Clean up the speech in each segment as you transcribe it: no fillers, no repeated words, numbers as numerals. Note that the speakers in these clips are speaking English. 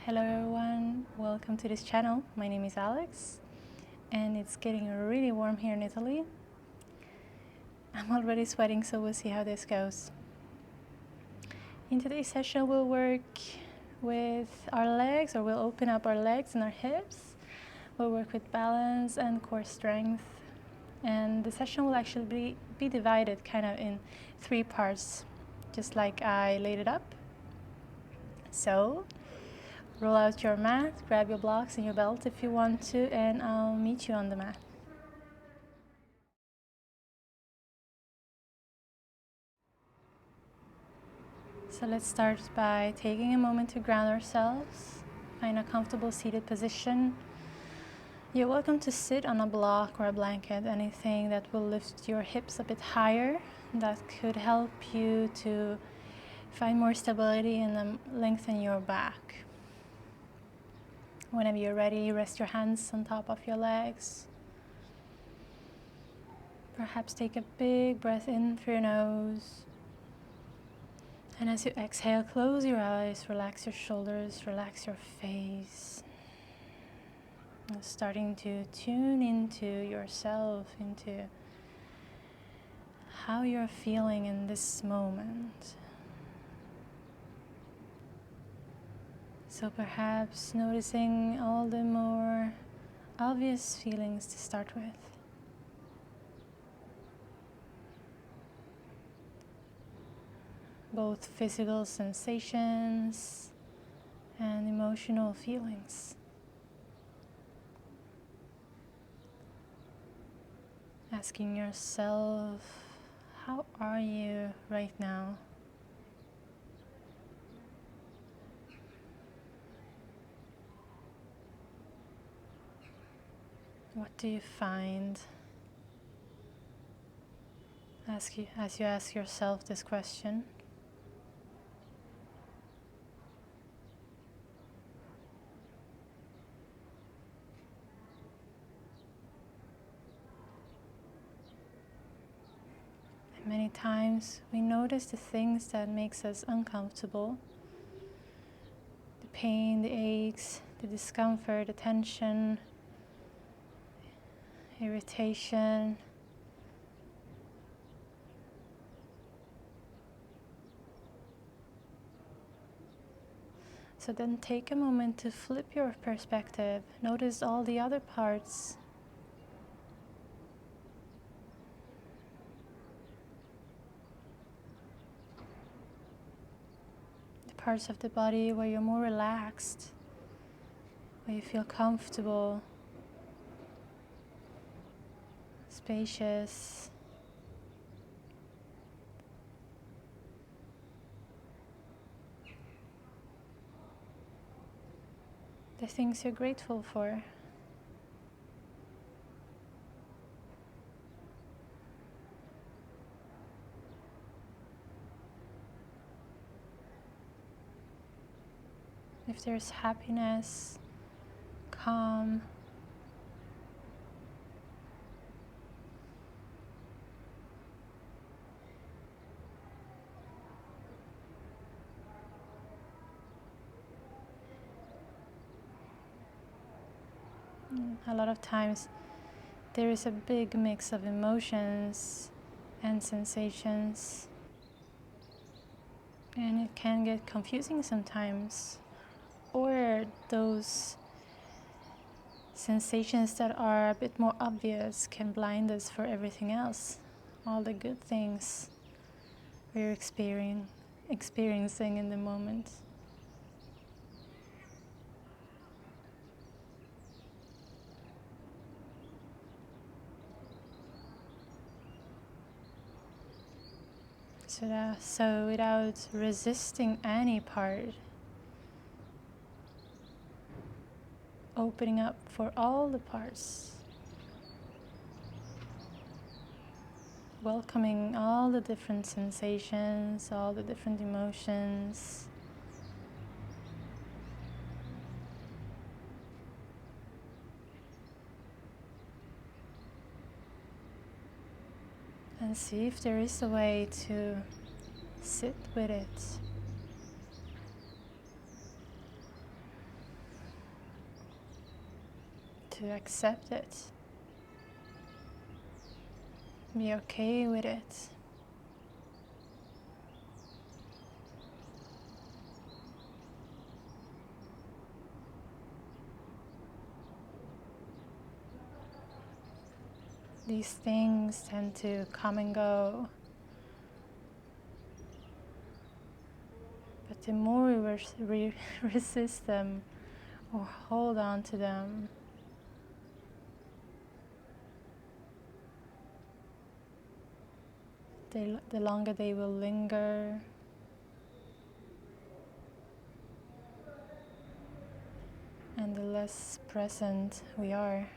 Hello everyone, welcome to this channel. My name is Alex and it's getting really warm here in Italy. I'm already sweating, so we'll see how this goes. In today's session we'll work with our legs, or we'll open up our legs and our hips. We'll work with balance and core strength, and the session will actually be divided kind of in 3 parts, just like I laid it up. So roll out your mat, grab your blocks and your belt if you want to, and I'll meet you on the mat. So let's start by taking a moment to ground ourselves. Find a comfortable seated position. You're welcome to sit on a block or a blanket, anything that will lift your hips a bit higher. That could help you to find more stability and lengthen your back. Whenever you're ready, rest your hands on top of your legs. Perhaps take a big breath in through your nose. And as you exhale, close your eyes, relax your shoulders, relax your face. And starting to tune into yourself, into how you're feeling in this moment. So perhaps noticing all the more obvious feelings to start with. Both physical sensations and emotional feelings. Asking yourself, how are you right now? What do you find? As you ask yourself this question. Many times we notice the things that makes us uncomfortable. The pain, the aches, the discomfort, the tension, irritation. So then take a moment to flip your perspective. Notice all the other parts. Parts of the body where you're more relaxed, where you feel comfortable, spacious. The things you're grateful for. If there's happiness, calm, a lot of times there is a big mix of emotions and sensations, and it can get confusing sometimes. Or those sensations that are a bit more obvious can blind us for everything else, all the good things we're experiencing in the moment. So without resisting any part, opening up for all the parts, welcoming all the different sensations, all the different emotions. And see if there is a way to sit with it. to accept it. Be okay with it. These things tend to come and go. But the more we resist them or hold on to them, the longer they will linger. And the less present we are.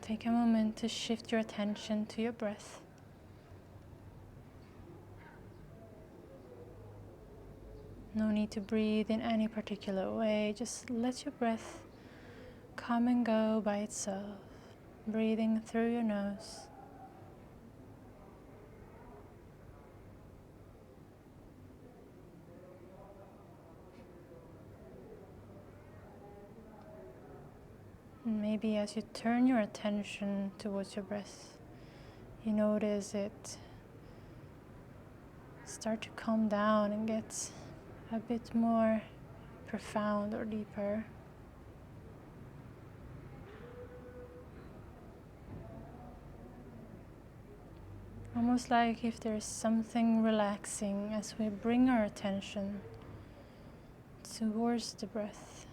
Take a moment to shift your attention to your breath. No need to breathe in any particular way. Just let your breath come and go by itself. Breathing through your nose. And maybe as you turn your attention towards your breath, you notice it start to calm down and get a bit more profound or deeper. Almost like if there's something relaxing as we bring our attention towards the breath.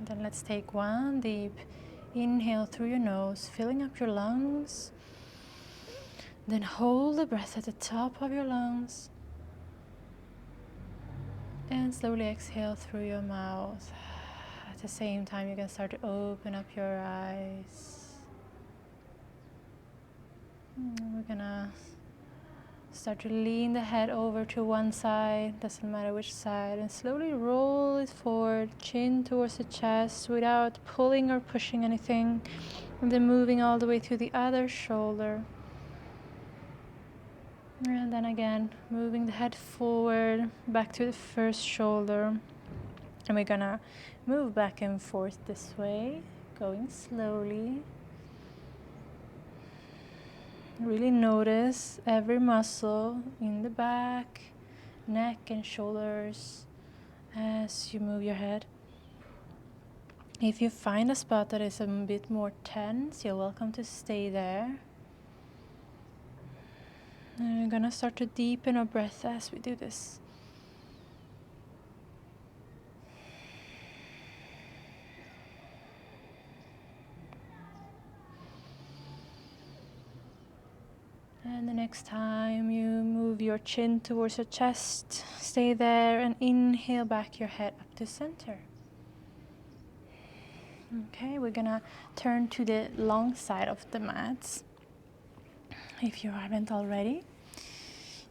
Then let's take one deep inhale through your nose, filling up your lungs. Then hold the breath at the top of your lungs. And slowly exhale through your mouth. At the same time, you can start to open up your eyes. We're gonna start to lean the head over to one side, doesn't matter which side, and slowly roll it forward, chin towards the chest without pulling or pushing anything, and then moving all the way to the other shoulder. And then again, moving the head forward, back to the first shoulder. And we're gonna move back and forth this way, going slowly. Really notice every muscle in the back, neck and shoulders as you move your head. If you find a spot that is a bit more tense, you're welcome to stay there. And we're gonna start to deepen our breath as we do this. And the next time you move your chin towards your chest, stay there and inhale back your head up to center. Okay, we're gonna turn to the long side of the mat. If you haven't already,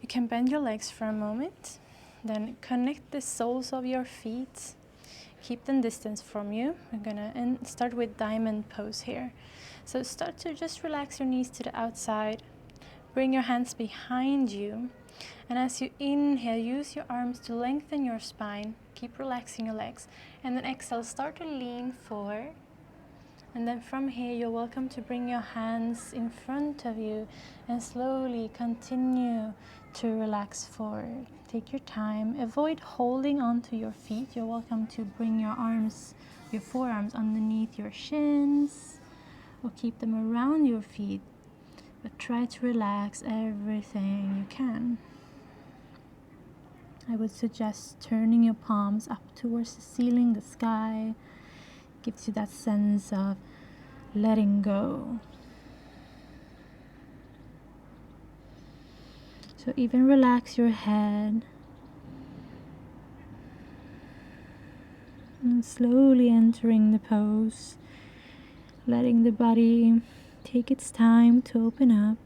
you can bend your legs for a moment, then connect the soles of your feet. Keep them distance from you. We're gonna start with diamond pose here. So start to just relax your knees to the outside. Bring your hands behind you, and as you inhale, use your arms to lengthen your spine. Keep relaxing your legs, and then exhale, start to lean forward. And then from here, you're welcome to bring your hands in front of you and slowly continue to relax forward. Take your time. Avoid holding onto your feet. You're welcome to bring your arms, your forearms underneath your shins, or keep them around your feet. But try to relax everything you can. I would suggest turning your palms up towards the ceiling, the sky. Gives you that sense of letting go. So even relax your head. And slowly entering the pose. Letting the body take its time to open up.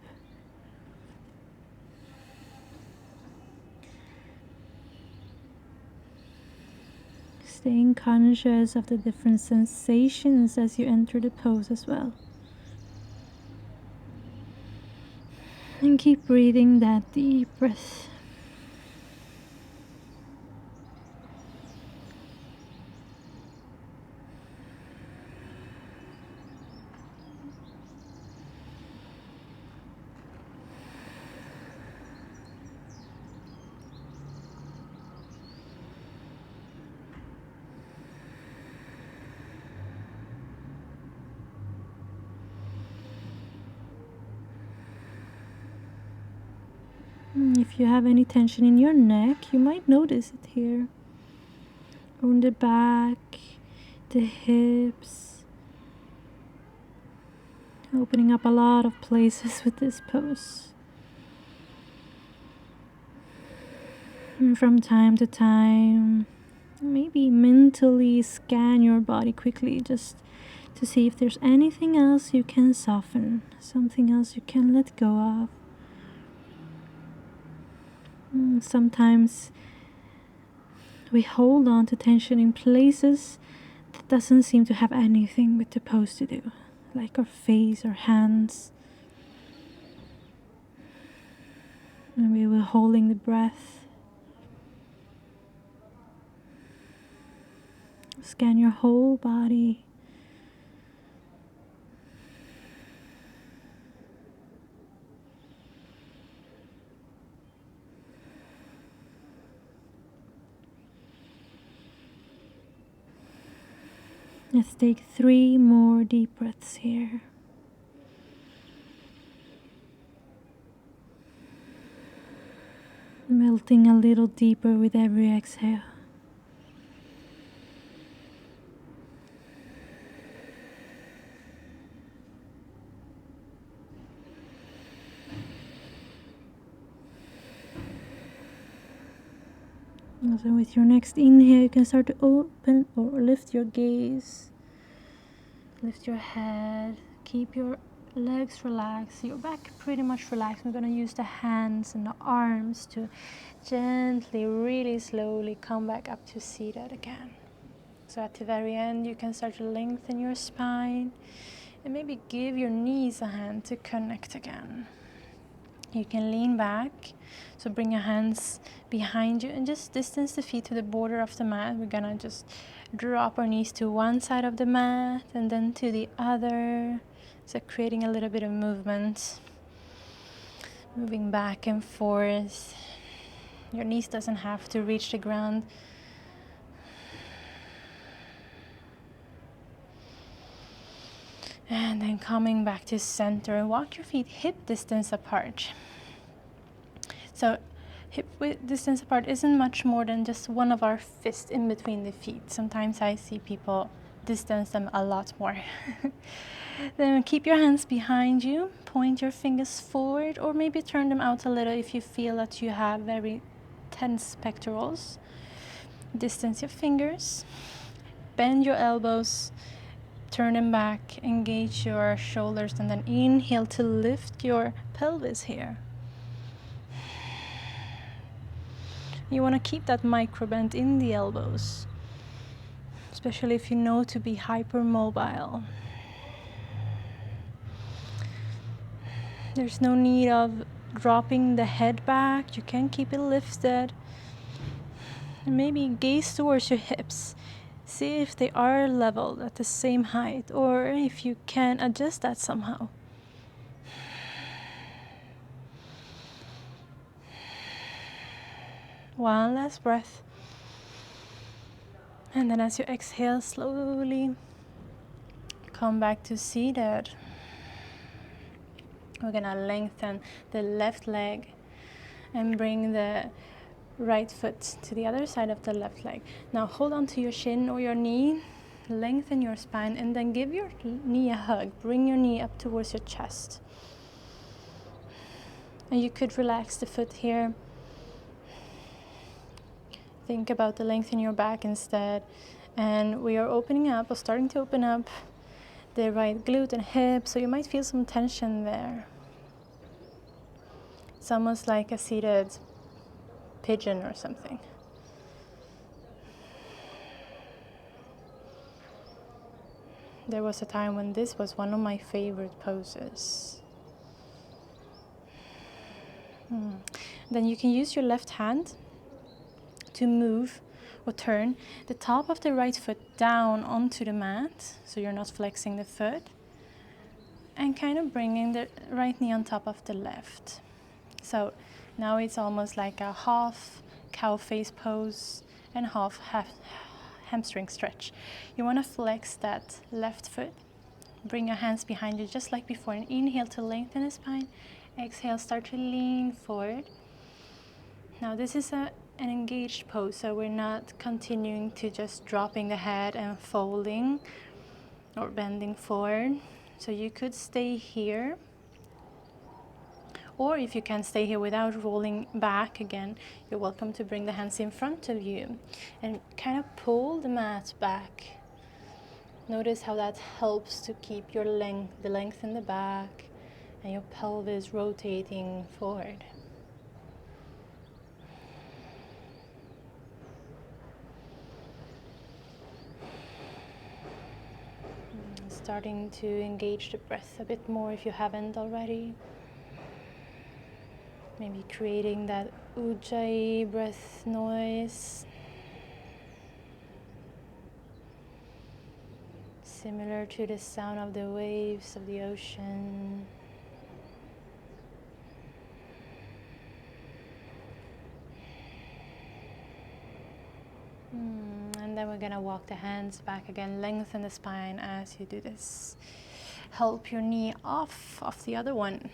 Staying conscious of the different sensations as you enter the pose as well. And keep breathing that deep breath. If you have any tension in your neck, you might notice it here. On the back, the hips. Opening up a lot of places with this pose. And from time to time, maybe mentally scan your body quickly just to see if there's anything else you can soften, something else you can let go of. Sometimes we hold on to tension in places that doesn't seem to have anything with the pose to do, like our face or hands. And we were holding the breath. Scan your whole body. Let's take 3 more deep breaths here. Melting a little deeper with every exhale. So with your next inhale, you can start to open or lift your gaze. Lift your head. Keep your legs relaxed. Your back pretty much relaxed. We're going to use the hands and the arms to gently, really slowly come back up to seated again. So at the very end, you can start to lengthen your spine and maybe give your knees a hand to connect again. You can lean back, so bring your hands behind you and just distance the feet to the border of the mat. We're gonna just drop our knees to one side of the mat and then to the other. So creating a little bit of movement, moving back and forth. Your knees doesn't have to reach the ground. And then coming back to center and walk your feet hip distance apart. So hip width distance apart isn't much more than just one of our fists in between the feet. Sometimes I see people distance them a lot more. Then keep your hands behind you, point your fingers forward, or maybe turn them out a little if you feel that you have very tense pectorals. Distance your fingers, bend your elbows, turn them back, engage your shoulders, and then inhale to lift your pelvis here. You want to keep that micro bend in the elbows, especially if you know to be hypermobile. There's no need of dropping the head back. You can keep it lifted. And maybe gaze towards your hips. See if they are leveled at the same height, or if you can adjust that somehow. One last breath. And then as you exhale, slowly come back to seated. We're gonna lengthen the left leg and bring the right foot to the other side of the left leg. Now hold on to your shin or your knee, lengthen your spine, and then give your knee a hug. Bring your knee up towards your chest. And you could relax the foot here. Think about the length in your back instead. And we are opening up, or starting to open up, the right glute and hip, so you might feel some tension there. It's almost like a seated pigeon or something. There was a time when this was one of my favorite poses. Then you can use your left hand to move or turn the top of the right foot down onto the mat, so you're not flexing the foot, and kind of bringing the right knee on top of the left. So now it's almost like a half cow face pose and half hamstring stretch. You want to flex that left foot, bring your hands behind you just like before, and inhale to lengthen the spine. Exhale, start to lean forward. Now this is an engaged pose, so we're not continuing to just dropping the head and folding or bending forward. So you could stay here, or if you can stay here without rolling back again, you're welcome to bring the hands in front of you and kind of pull the mat back. Notice how that helps to keep your the length in the back and your pelvis rotating forward. Starting to engage the breath a bit more if you haven't already. Maybe creating that ujjayi breath noise, similar to the sound of the waves of the ocean. And then we're gonna walk the hands back again, lengthen the spine as you do this. Help your knee off of the other one.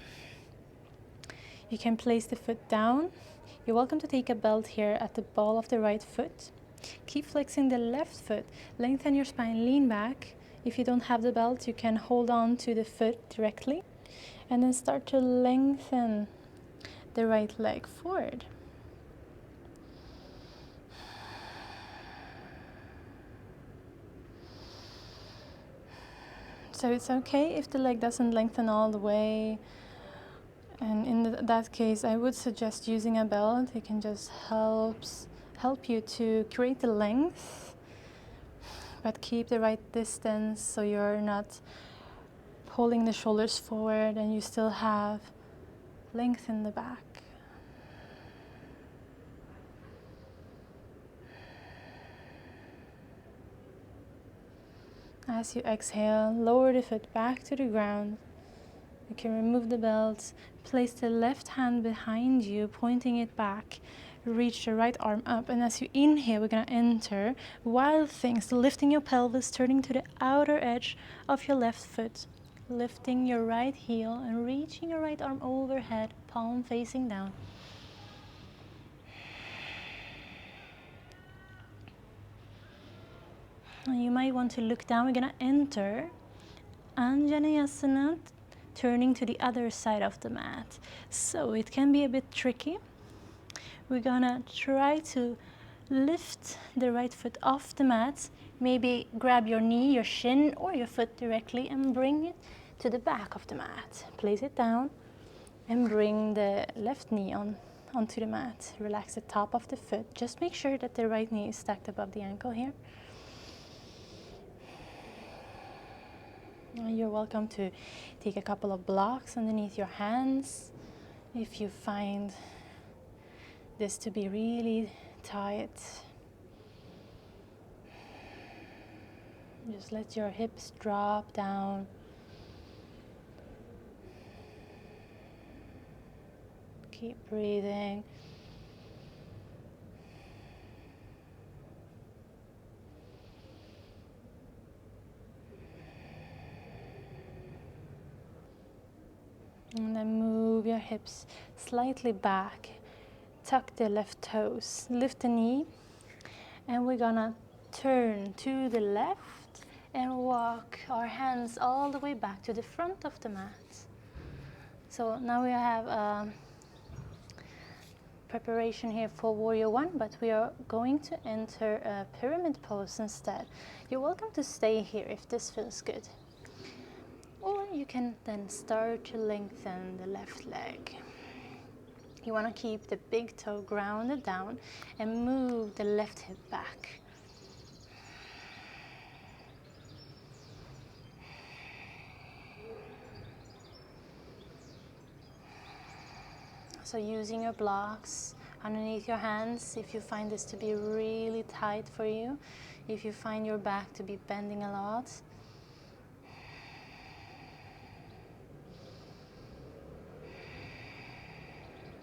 You can place the foot down. You're welcome to take a belt here at the ball of the right foot. Keep flexing the left foot. Lengthen your spine, lean back. If you don't have the belt, you can hold on to the foot directly. And then start to lengthen the right leg forward. So it's okay if the leg doesn't lengthen all the way. And in that case, I would suggest using a belt. It can just help you to create the length, but keep the right distance so you're not pulling the shoulders forward and you still have length in the back. As you exhale, lower the foot back to the ground. You can remove the belt, place the left hand behind you, pointing it back. Reach the right arm up, and as you inhale, we're gonna enter wild things, lifting your pelvis, turning to the outer edge of your left foot, lifting your right heel and reaching your right arm overhead, palm facing down. And you might want to look down. We're gonna enter Anjaneyasana, turning to the other side of the mat. So it can be a bit tricky. We're gonna try to lift the right foot off the mat. Maybe grab your knee, your shin, or your foot directly and bring it to the back of the mat. Place it down and bring the left knee onto the mat. Relax the top of the foot. Just make sure that the right knee is stacked above the ankle here. You're welcome to take a couple of blocks underneath your hands if you find this to be really tight. Just let your hips drop down. Keep breathing. And then move your hips slightly back. tuck the left toes, lift the knee, and we're gonna turn to the left and walk our hands all the way back to the front of the mat. So now we have preparation here for warrior one, but we are going to enter a pyramid pose instead. You're welcome to stay here if this feels good. Or you can then start to lengthen the left leg. You want to keep the big toe grounded down and move the left hip back. So using your blocks underneath your hands, if you find this to be really tight for you, if you find your back to be bending a lot.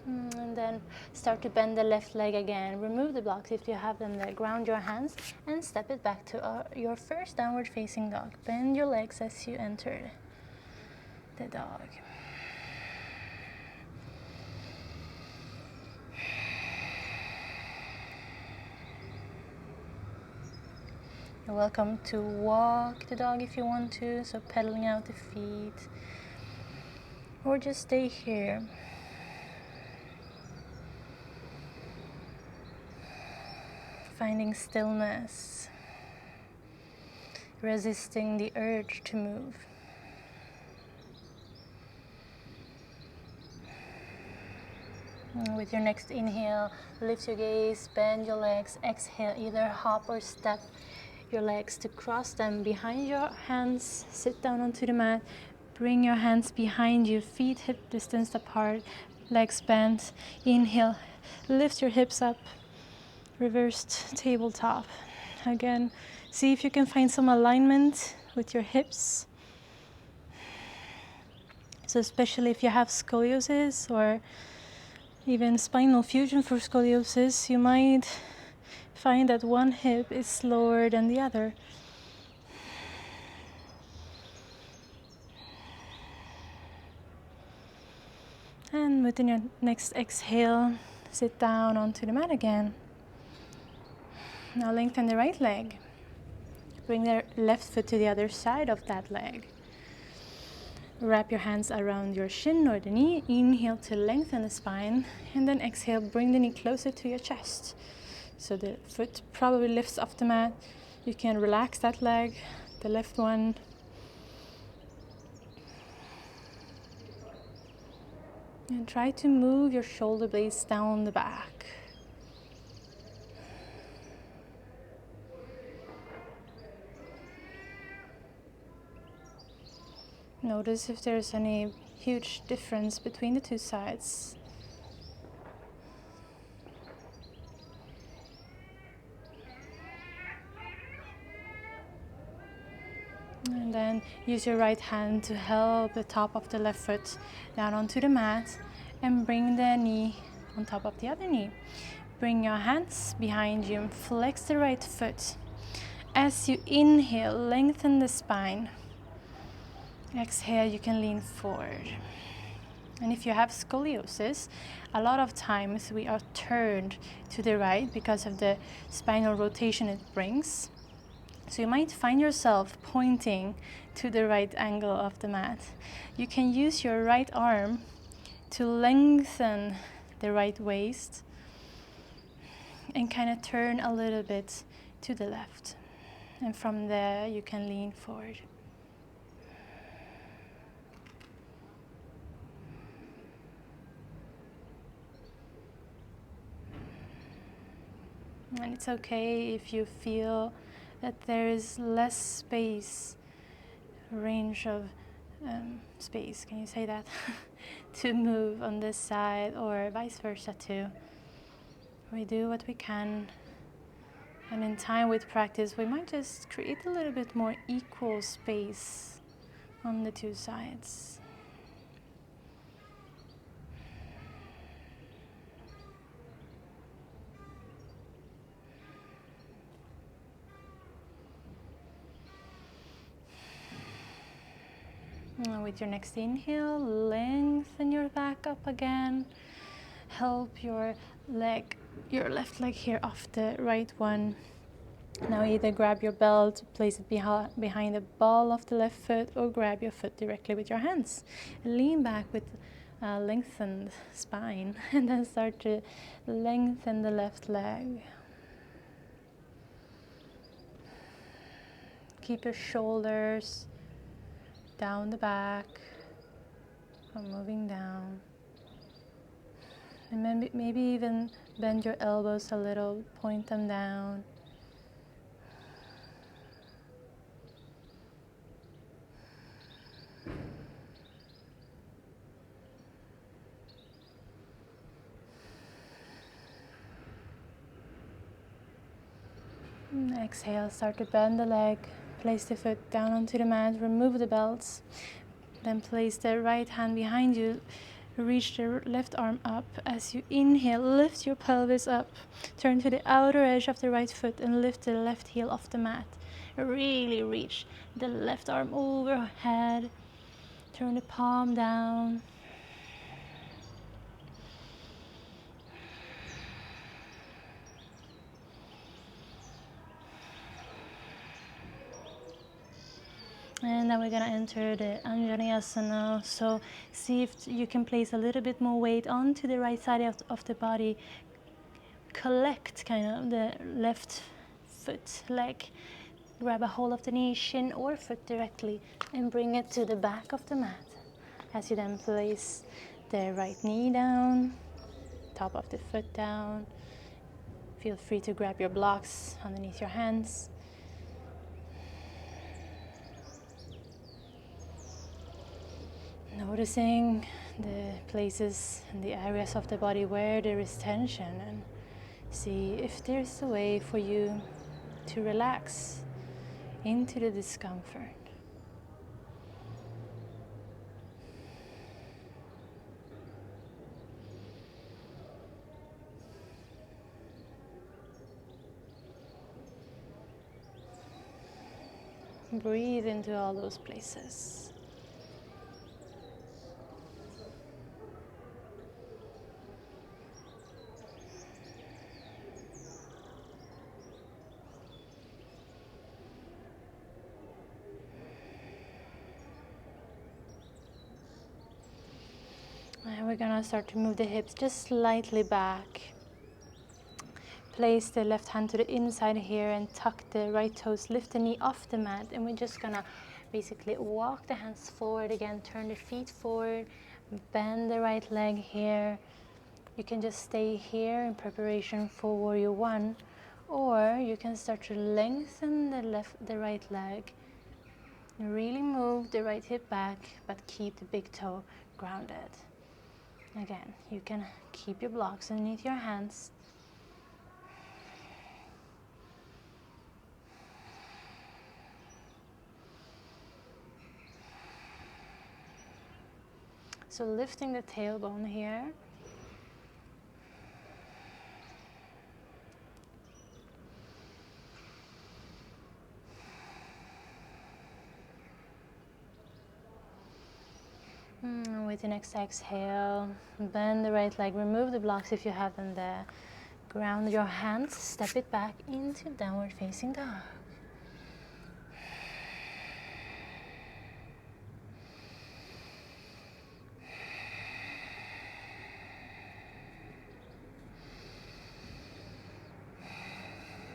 And then start to bend the left leg again. Remove the blocks if you have them there. Ground your hands and step it back to your first downward facing dog. Bend your legs as you enter the dog. You're welcome to walk the dog if you want to, so pedaling out the feet, or just stay here. Finding stillness, resisting the urge to move. And with your next inhale, lift your gaze, bend your legs, exhale, either hop or step your legs to cross them behind your hands, sit down onto the mat, bring your hands behind you, feet hip distance apart, legs bent, inhale, lift your hips up, reversed tabletop. Again, see if you can find some alignment with your hips. So especially if you have scoliosis or even spinal fusion for scoliosis, you might find that one hip is lower than the other. And within your next exhale, sit down onto the mat again. Now lengthen the right leg. Bring the left foot to the other side of that leg. Wrap your hands around your shin or the knee. Inhale to lengthen the spine, and then exhale, bring the knee closer to your chest. So the foot probably lifts off the mat. You can relax that leg, the left one. And try to move your shoulder blades down the back. Notice if there's any huge difference between the two sides. And then use your right hand to help the top of the left foot down onto the mat and bring the knee on top of the other knee. Bring your hands behind you and flex the right foot. As you inhale, lengthen the spine. Exhale, you can lean forward. And if you have scoliosis, a lot of times we are turned to the right because of the spinal rotation it brings. So you might find yourself pointing to the right angle of the mat. You can use your right arm to lengthen the right waist and kind of turn a little bit to the left. And from there, you can lean forward. And it's okay if you feel that there is less space, range of space, can you say that? To move on this side, or vice versa too. We do what we can, and in time with practice we might just create a little bit more equal space on the two sides. And with your next inhale, lengthen your back up again. help your left leg here off the right one. Now either grab your belt, place it behind the ball of the left foot, or grab your foot directly with your hands. Lean back with a lengthened spine, and then start to lengthen the left leg. Keep your shoulders down the back, or moving down. And maybe even bend your elbows a little, point them down. And exhale, start to bend the leg, place the foot down onto the mat, remove the belts, then place the right hand behind you, reach the left arm up. As you inhale, lift your pelvis up, turn to the outer edge of the right foot and lift the left heel off the mat. Really reach the left arm overhead, turn the palm down. And then we're going to enter the Anjaneyasana. So see if you can place a little bit more weight onto the right side of the body. Collect kind of the left foot, leg. Grab a hold of the knee, shin or foot directly, and bring it to the back of the mat. As you then place the right knee down, top of the foot down. Feel free to grab your blocks underneath your hands. Noticing the places and the areas of the body where there is tension, and see if there's a way for you to relax into the discomfort. Breathe into all those places. And we're gonna start to move the hips just slightly back. Place the left hand to the inside here and tuck the right toes, lift the knee off the mat, and we're just gonna basically walk the hands forward again, turn the feet forward, bend the right leg here. You can just stay here in preparation for warrior one, or you can start to lengthen the right leg. Really move the right hip back, but keep the big toe grounded. Again, you can keep your blocks underneath your hands. So lifting the tailbone here. With the next exhale, bend the right leg, remove the blocks if you have them there. Ground your hands, step it back into downward facing dog.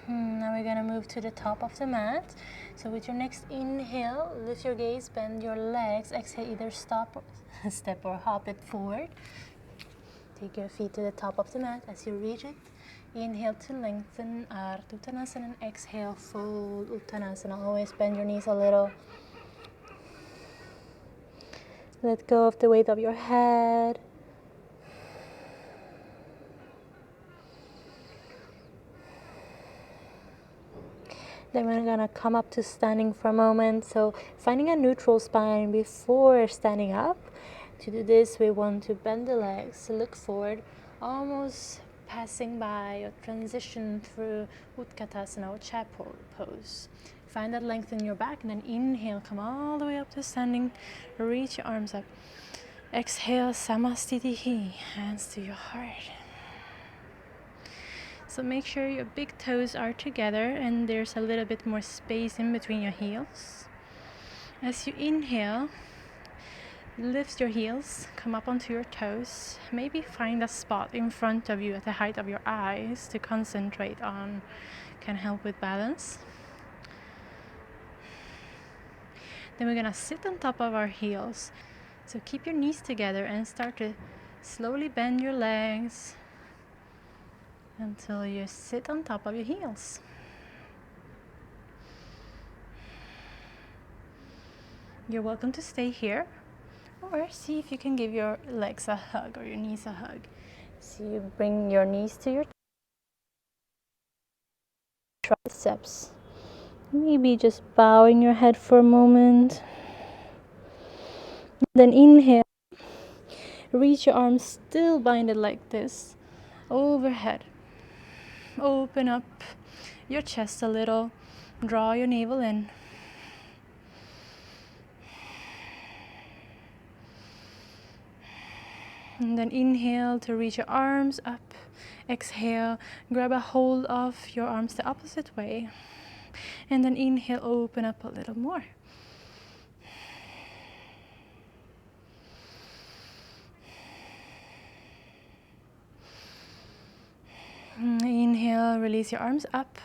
Now we're going to move to the top of the mat. So with your next inhale, lift your gaze, bend your legs. Exhale, either stop, step or hop it forward. Take your feet to the top of the mat. As you reach it, inhale to lengthen Ardha Uttanasana, and exhale, fold Uttanasana. Always bend your knees a little. Let go of the weight of your head. Then we're gonna come up to standing for a moment. So finding a neutral spine before standing up. To do this, we want to bend the legs, look forward, almost passing by or transition through Utkatasana or chapel pose. Find that length in your back, and then inhale, come all the way up to standing, reach your arms up. Exhale, samastitihi, hands to your heart. So make sure your big toes are together and there's a little bit more space in between your heels. As you inhale, lift your heels, come up onto your toes. Maybe find a spot in front of you at the height of your eyes to concentrate on. Can help with balance. Then we're gonna sit on top of our heels. So keep your knees together and start to slowly bend your legs until you sit on top of your heels. You're welcome to stay here, or see if you can give your legs a hug or your knees a hug. So you bring your knees to your triceps. Maybe just bowing your head for a moment. Then inhale. Reach your arms still binded like this, overhead. Open up your chest a little. Draw your navel in. And then inhale to reach your arms up. Exhale, grab a hold of your arms the opposite way. And then inhale, open up a little more. Inhale, release your arms up.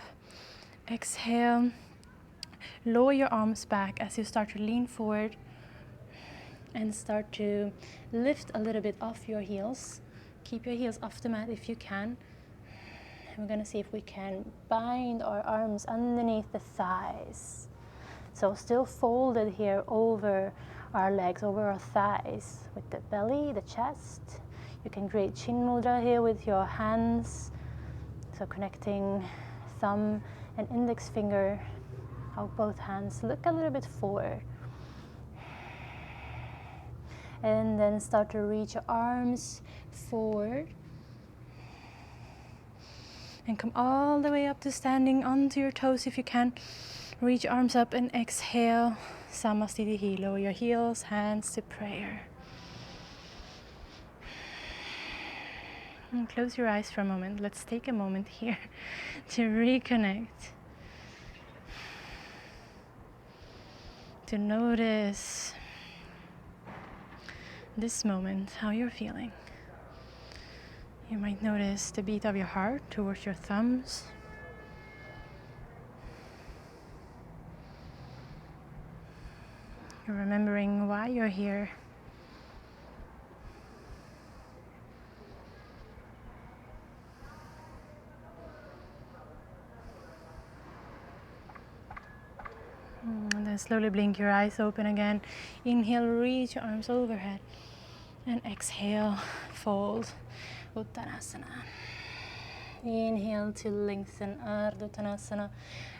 Exhale, lower your arms back as you start to lean forward and start to lift a little bit off your heels. Keep your heels off the mat if you can. We're going to see if we can bind our arms underneath the thighs. So still folded here over our legs, over our thighs, with the belly, the chest. You can create chin mudra here with your hands. So connecting thumb and index finger of both hands. Look a little bit forward. And then start to reach your arms forward. And come all the way up to standing onto your toes if you can. Reach your arms up and exhale. Samastitihi. Lower your heels, hands to prayer. And close your eyes for a moment. Let's take a moment here to reconnect. To notice this moment, how you're feeling. You might notice the beat of your heart towards your thumbs. You're remembering why you're here. And then slowly blink your eyes open again. Inhale, reach your arms overhead. And exhale, fold. Uttanasana. Inhale to lengthen Ardha Uttanasana.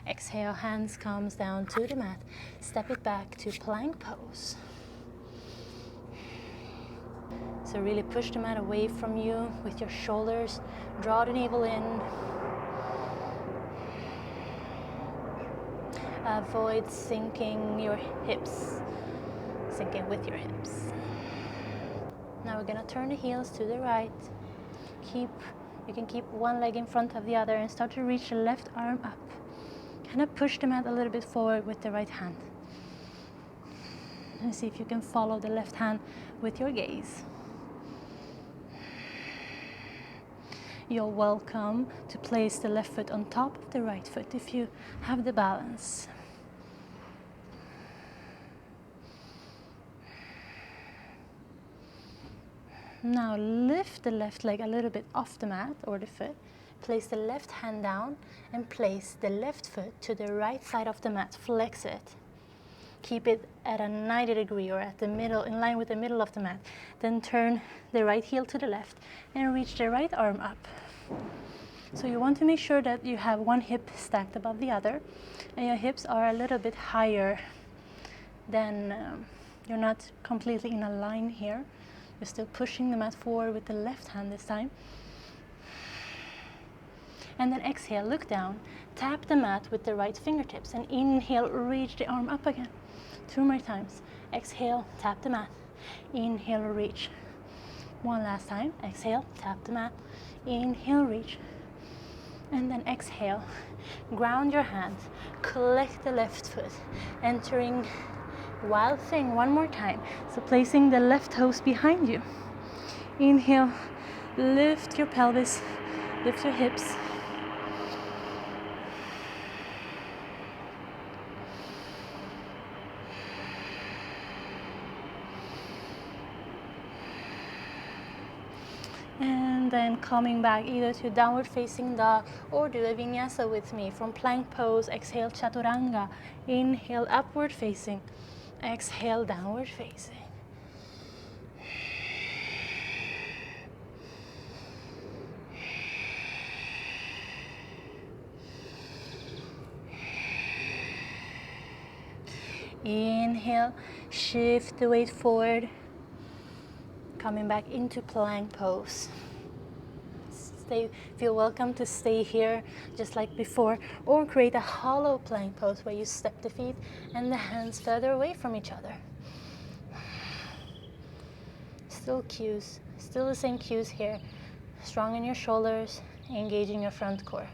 Exhale, hands comes down to the mat. Step it back to plank pose. So really push the mat away from you with your shoulders. Draw the navel in. Avoid sinking your hips. Sinking with your hips. Now we're gonna turn the heels to the right. You can keep one leg in front of the other and start to reach the left arm up. Kind of push the mat a little bit forward with the right hand. And see if you can follow the left hand with your gaze. You're welcome to place the left foot on top of the right foot if you have the balance. Now lift the left leg a little bit off the mat or the foot. Place the left hand down and place the left foot to the right side of the mat. Flex it. Keep it at a 90 degree or at the middle, in line with the middle of the mat. Then turn the right heel to the left and reach the right arm up. So you want to make sure that you have one hip stacked above the other and your hips are a little bit higher than, you're not completely in a line here. You're still pushing the mat forward with the left hand this time. And then exhale, look down, tap the mat with the right fingertips and inhale, reach the arm up again. 2 more times. Exhale, tap the mat. Inhale, reach. One last time. Exhale, tap the mat. Inhale, reach. And then exhale, ground your hands, collect the left foot, entering wild thing one more time. So placing the left toes behind you. Inhale, lift your pelvis, lift your hips. And then coming back either to downward facing dog or do a vinyasa with me. From plank pose, exhale chaturanga. Inhale, upward facing. Exhale, downward facing. Inhale, shift the weight forward. Coming back into plank pose. Feel welcome to stay here just like before, or create a hollow plank pose where you step the feet and the hands further away from each other. Still cues, still the same cues here. Strong in your shoulders, engaging your front core.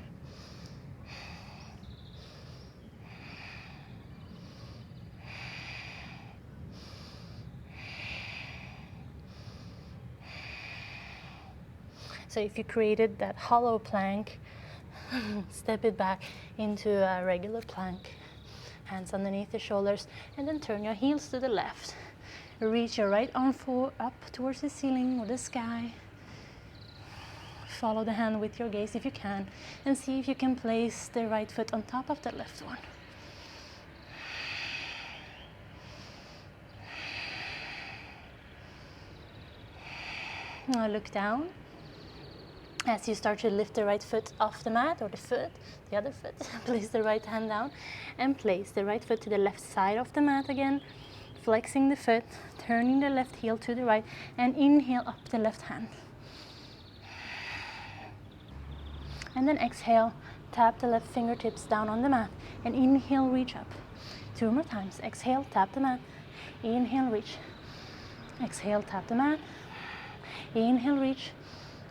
So if you created that hollow plank, step it back into a regular plank. Hands underneath the shoulders, and then turn your heels to the left. Reach your right arm up towards the ceiling or the sky. Follow the hand with your gaze if you can, and see if you can place the right foot on top of the left one. Now look down. As you start to lift the right foot off the mat, or the other foot, place the right hand down and place the right foot to the left side of the mat again, flexing the foot, turning the left heel to the right, and inhale up the left hand. And then exhale, tap the left fingertips down on the mat, and inhale, reach up. 2 more times. Exhale, tap the mat. Inhale, reach. Exhale, tap the mat. Inhale, reach.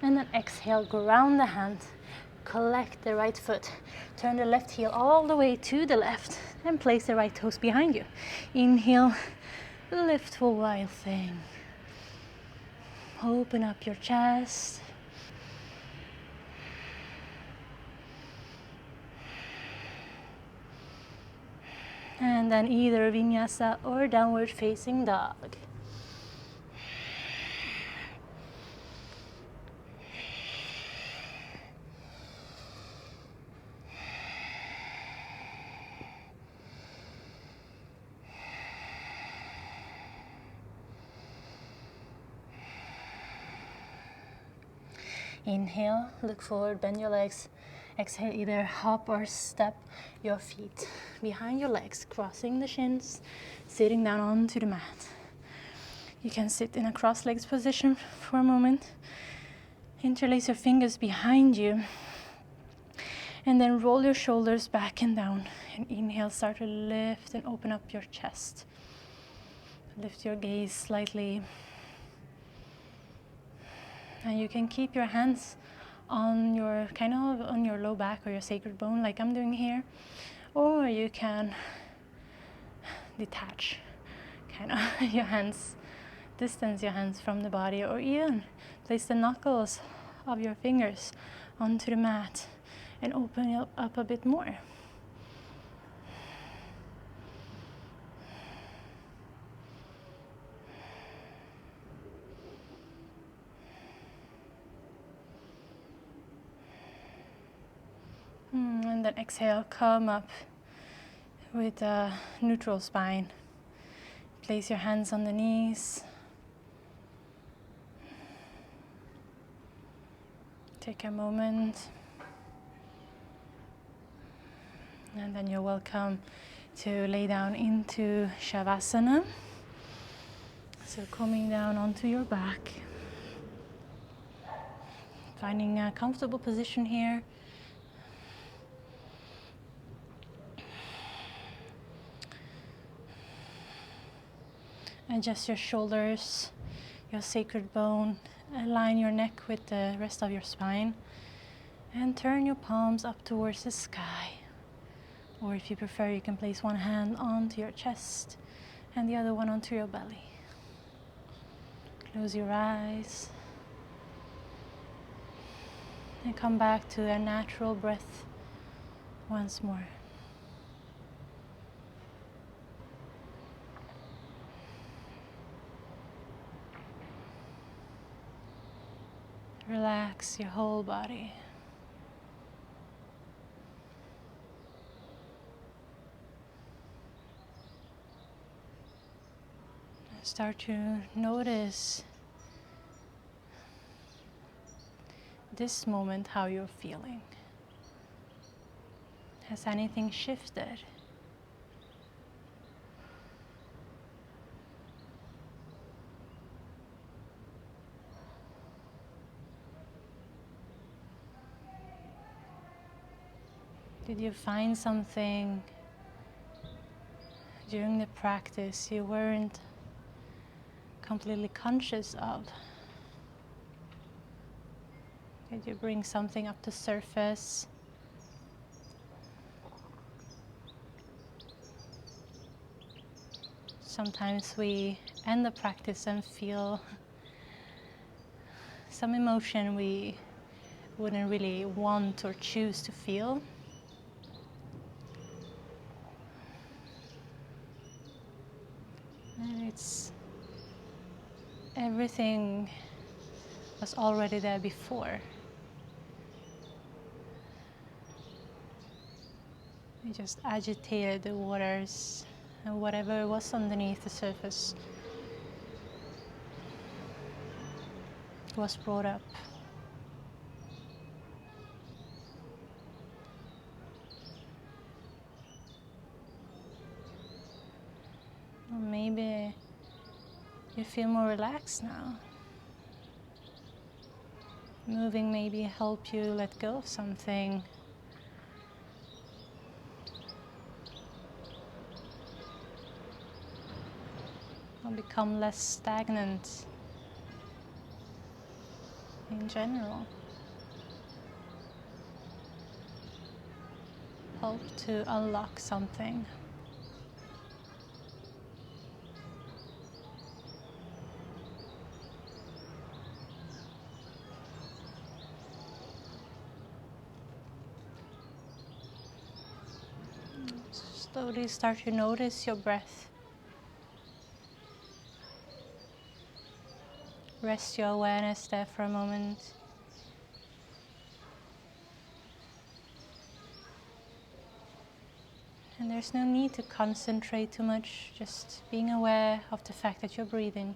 And then exhale, ground the hand, collect the right foot, turn the left heel all the way to the left, and place the right toes behind you. Inhale, lift for wild thing. Open up your chest. And then either vinyasa or downward facing dog. Inhale, look forward, bend your legs. Exhale, either hop or step your feet behind your legs, crossing the shins, sitting down onto the mat. You can sit in a cross-legged position for a moment. Interlace your fingers behind you. And then roll your shoulders back and down. And inhale, start to lift and open up your chest. Lift your gaze slightly. And you can keep your hands on your on your low back or your sacred bone, like I'm doing here, or you can detach your hands, distance your hands from the body, or even place the knuckles of your fingers onto the mat and open it up a bit more. And then exhale, come up with a neutral spine. Place your hands on the knees. Take a moment. And then you're welcome to lay down into Shavasana. So coming down onto your back. Finding a comfortable position here. Adjust your shoulders, your sacred bone. Align your neck with the rest of your spine. And turn your palms up towards the sky. Or if you prefer, you can place one hand onto your chest and the other one onto your belly. Close your eyes. And come back to a natural breath once more. Relax your whole body. Start to notice this moment, how you're feeling. Has anything shifted? Did you find something during the practice you weren't completely conscious of? Did you bring something up to surface? Sometimes we end the practice and feel some emotion we wouldn't really want or choose to feel. And everything was already there before. We just agitated the waters, and whatever was underneath the surface was brought up. Or maybe you feel more relaxed now. Moving maybe help you let go of something. Or become less stagnant in general. Help to unlock something. Slowly start to notice your breath. Rest your awareness there for a moment. And there's no need to concentrate too much, just being aware of the fact that you're breathing.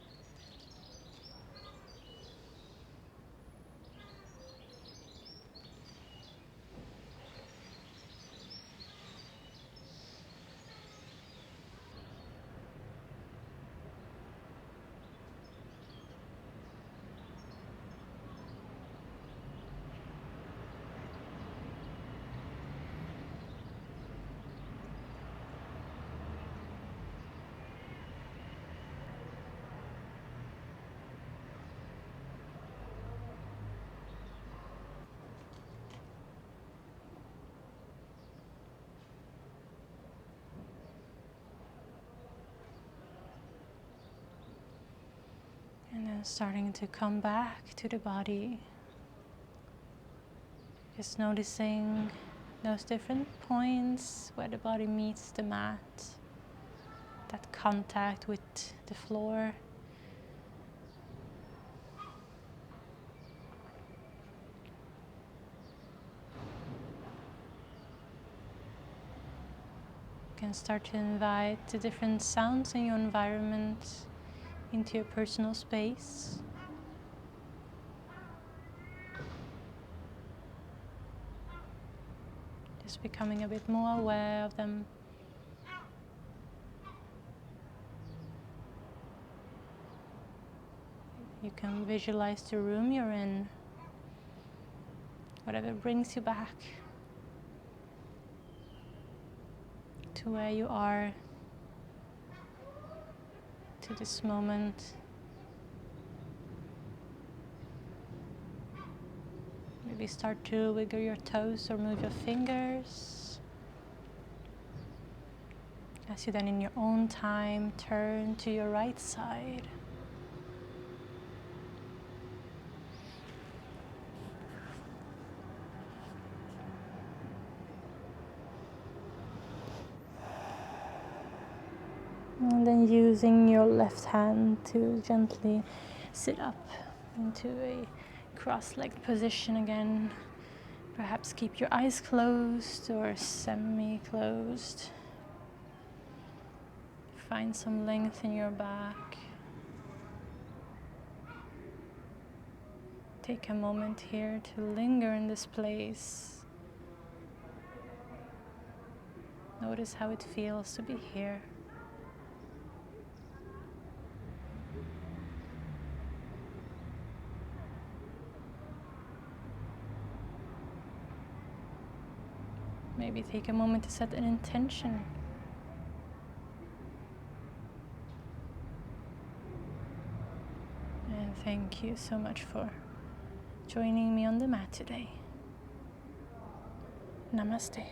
And then starting to come back to the body. Just noticing those different points where the body meets the mat. That contact with the floor. You can start to invite the different sounds in your environment into your personal space. Just becoming a bit more aware of them. You can visualize the room you're in, whatever brings you back to where you are, to into this moment. Maybe start to wiggle your toes or move your fingers. As you then in your own time turn to your right side. And then using your left hand to gently sit up into a cross-legged position again. Perhaps keep your eyes closed or semi-closed. Find some length in your back. Take a moment here to linger in this place. Notice how it feels to be here. Maybe take a moment to set an intention. And thank you so much for joining me on the mat today. Namaste.